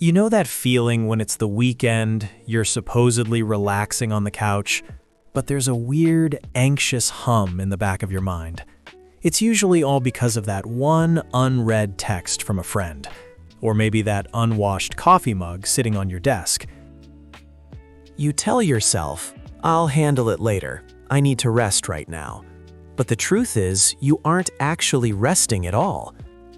You know that feeling when it's the weekend, you're supposedly relaxing on the couch, but there's a weird, anxious hum in the back of your mind? It's usually all because of that one unread text from a friend, or maybe that unwashed coffee mug sitting on your desk. You tell yourself, "I'll handle it later. I need to rest right now." But the truth is, you aren't actually resting at all.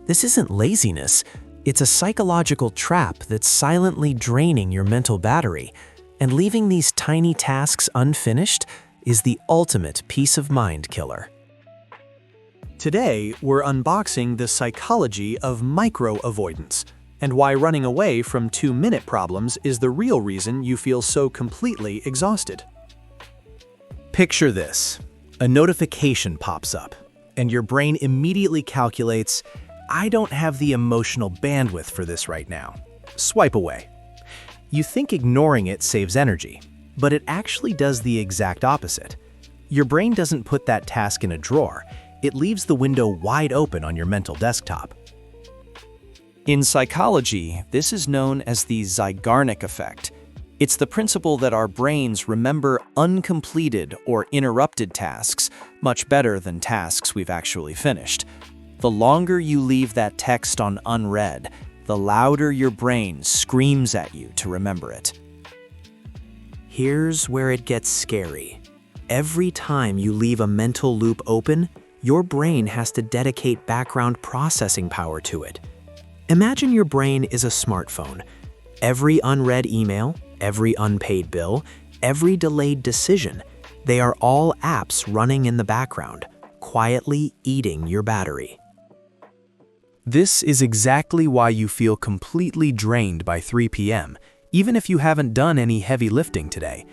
This isn't laziness. It's a psychological trap that's silently draining your mental battery, and leaving these tiny tasks unfinished is the ultimate peace of mind killer. Today, we're unboxing the psychology of micro-avoidance and why running away from 2-minute problems is the real reason you feel so completely exhausted. Picture this. A notification pops up, and your brain immediately calculates, "I don't have the emotional bandwidth for this right now." Swipe away. You think ignoring it saves energy, but it actually does the exact opposite. Your brain doesn't put that task in a drawer. It leaves the window wide open on your mental desktop. In psychology, this is known as the Zeigarnik Effect. It's the principle that our brains remember uncompleted or interrupted tasks much better than tasks we've actually finished. The longer you leave that text on unread, the louder your brain screams at you to remember it. Here's where it gets scary. Every time you leave a mental loop open, your brain has to dedicate background processing power to it. Imagine your brain is a smartphone. Every unread email, every unpaid bill, every delayed decision, they are all apps running in the background, quietly eating your battery. This is exactly why you feel completely drained by 3 p.m., even if you haven't done any heavy lifting today.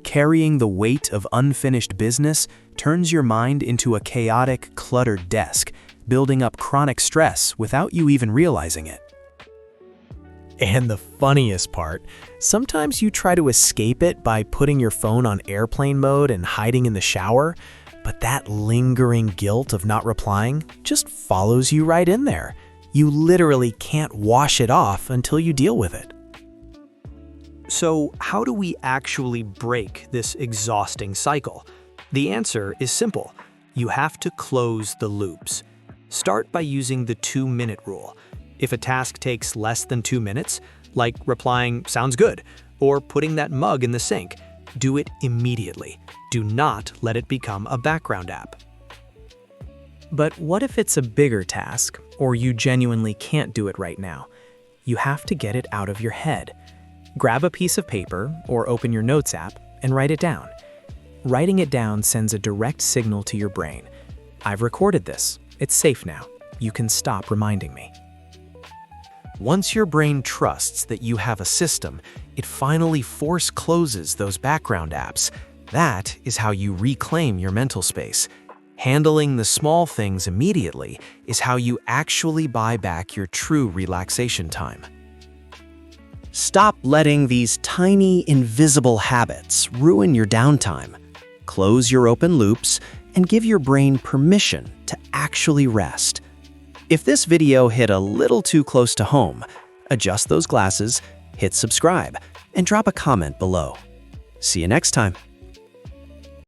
Carrying the weight of unfinished business turns your mind into a chaotic, cluttered desk, building up chronic stress without you even realizing it. And the funniest part, sometimes you try to escape it by putting your phone on airplane mode and hiding in the shower, but that lingering guilt of not replying just follows you right in there. You literally can't wash it off until you deal with it. So, how do we actually break this exhausting cycle? The answer is simple. You have to close the loops. Start by using the 2-minute rule. If a task takes less than 2 minutes, like replying "sounds good" or putting that mug in the sink, do it immediately. Do not let it become a background app. But what if it's a bigger task, or you genuinely can't do it right now? You have to get it out of your head. Grab a piece of paper or open your notes app and write it down. Writing it down sends a direct signal to your brain. "I've recorded this. It's safe now. You can stop reminding me." Once your brain trusts that you have a system, it finally force closes those background apps. That is how you reclaim your mental space. Handling the small things immediately is how you actually buy back your true relaxation time. Stop letting these tiny, invisible habits ruin your downtime. Close your open loops and give your brain permission to actually rest. If this video hit a little too close to home, adjust those glasses, hit subscribe, and drop a comment below. See you next time.